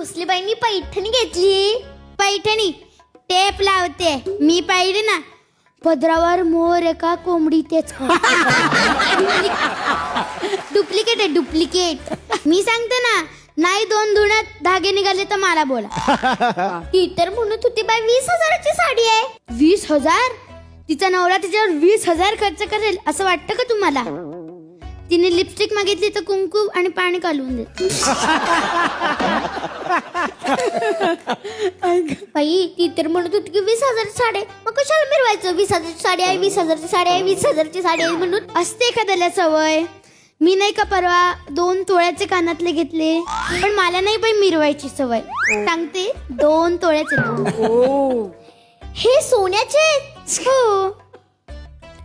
भोसलेबाईंनी पैठणी घेतली. पैठणी टेप लावते मी, पाहिजे ना पदरावर मोर एका कोंबडी, तेच डुप्लिकेट आहे डुप्लिकेट. मी सांगते ना, नाही 2 धुण्यात धागे निघाले तर मला बोला. ती तर म्हणत होती बाई 20,000ची साडी आहे. 20,000? तिचा नवरा तिच्यावर 20,000 खर्च करेल असं वाटतं का तुम्हाला? तिने लिपस्टिक मागितली तर कुंकू आणि पाणी कालवून दे. बाई ती तर म्हणत होती की 20,000ची साडी, मग कशाला मिरवायचं? 20,000ची साडी आहे, 20,000ची साडी आहे, 20,000ची साडी आहे म्हणून. असते एखाद्याला सवय. मी नाही का परवा 2 तोळ्याचे कानातले घेतले, पण मला नाही बाई मिरवायची सवय. सांगते 2 तोळ्याचे. हे सोन्याचे? हो.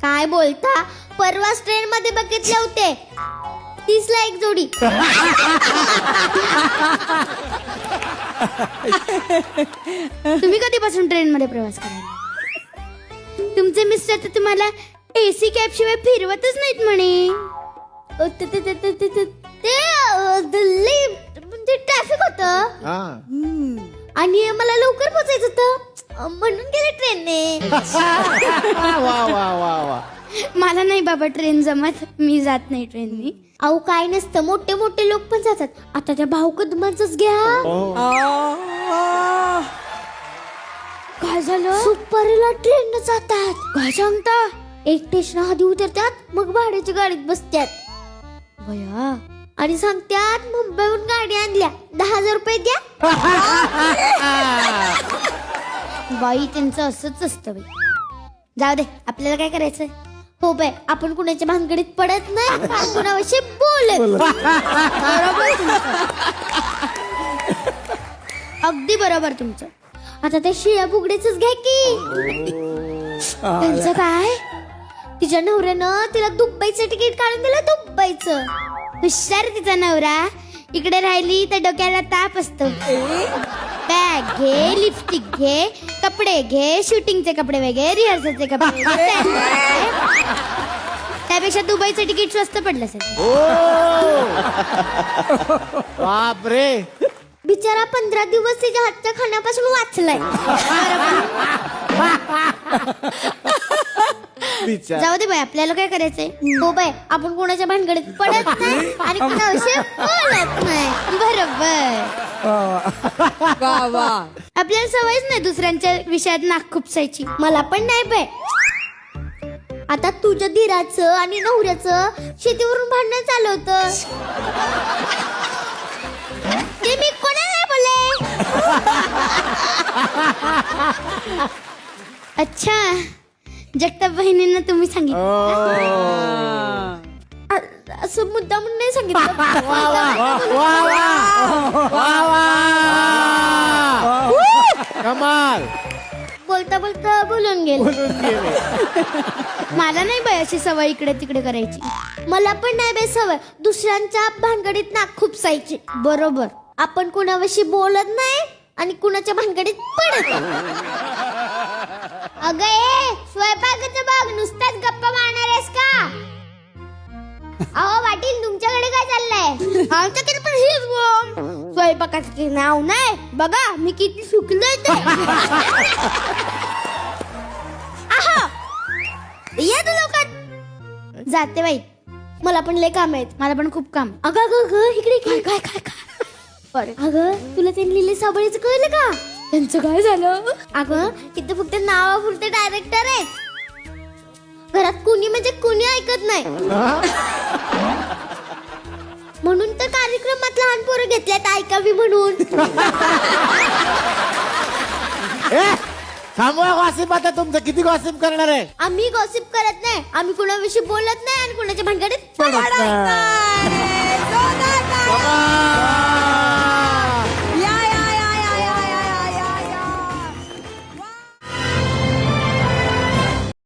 काय बोलता? परवाच ट्रेन मध्ये बघितले होते 30ला 1 जोडी. तुम्ही कधीपासून ट्रेन मध्ये प्रवास करायला? तुमचे मिस्टर तर तुम्हाला एसी कॅब शिवाय फिरवतच नाहीत म्हणे. दिल्ली म्हणजे ट्रॅफिक होतं आणि मला लवकर पोहोचायचं होतं म्हणून गेले ट्रेनने. मला नाही बाबा ट्रेन जमत, मी जात नाही ट्रेननी. अहो काय नसतं, मोठे मोठे लोक पण जातात. आता त्या भाऊ कदमांचंच घ्या. काय झालं? सुपारीला ट्रेन जातात. काय सांगता? एक स्टेशन आधी उतरतात, मग भाड्याच्या गाडीत बसतात बया आणि सांगतात मुंबईहून गाडी आणल्या, 10,000 रुपये द्या. बाई त्यांचं असंच असतं बाई. जाऊ दे, आपल्याला काय करायचंय? हो बाय, आपण कुणाच्या भानगडीत पडत नाही, कुणाविषयी बोलत. अगदी बरोबर तुमचं. आता त्या शिळ्या बुगड्याच घ्या की. त्यांचं काय? तिच्या नवऱ्यानं तिला दुबईचं तिकीट काढून दिलं. दुबईचं. हुशार तिचा नवरा. इकडे राहिली तर डोक्याला ताप असतो. बॅग घे, लिपस्टिक घे, कपडे घे, शूटिंगचे कपडे वेगळे, रिहर्सलचे कपडे वेगळे. त्यापेक्षा दुबईचं तिकीट स्वस्त पडलं असेल. बापरे. बिचारा 15 दिवस तिच्या हातच्या खाण्यापासून वाचलाय. जाऊ दे बाई, आपल्याला काय करायचंय? हो बाय, आपण कोणाच्या भानगडीत पडत नाही आणि कोणाविषयी बोलत नाही. बरोबर. आपल्याला सवयच नाही दुसऱ्यांच्या विषयात नाक खुपसायची. मला पण नाही बाय. आता तुझ्या धीराचं आणि नवऱ्याचं शेतीवरून भांडण चालू होतं, ते मी कोणाला बोलले. अच्छा, जगताप बहिणींना तुम्ही सांगितलं? असं मुद्दा म्हणून नाही सांगितलं. कमाल. बोलता बोलता बोलून गेले. मला नाही बाई अशी सवय इकडे तिकडे करायची. मला पण नाही बाई सवय दुसऱ्यांच्या भानगडीत नाक खुपसायची. बरोबर. आपण कुणाविषयी बोलत नाही आणि कुणाच्या भानगडीत पडत. अगं ए, स्वयंपाकाचं बघ, नुसताच गप्पा मारणार आहेस का? अहो वाटील, तुमच्याकडे काय चाललंय? आमच्याकडे पण हेच बोल. स्वयंपाकाचं नाव नाही बघा, मी किती सुकलोय ते. या तू लवकर. जाते बाई, मला पण लय काम आहेत. मला पण खूप काम. अगं अगं अगं इकडे काय काय काय काय. अगं तुला ते लिहिले साबळेचं कळलं का? त्यांचं काय झालं? अगं तिथे फक्त नावापुरते डायरेक्टर आहेत. घरात कुणी म्हणजे कुणी ऐकत नाही. म्हणून तर कार्यक्रमात लहान पोरं घेतल्यात ऐकावी म्हणून. थांबवा गॉसिप. आता तुमचं किती गॉसिप करणार आहे? आम्ही गॉसिप करत नाही, आम्ही कुणाविषयी बोलत नाही आणि कुणाच्या भानगडीत पडत नाही.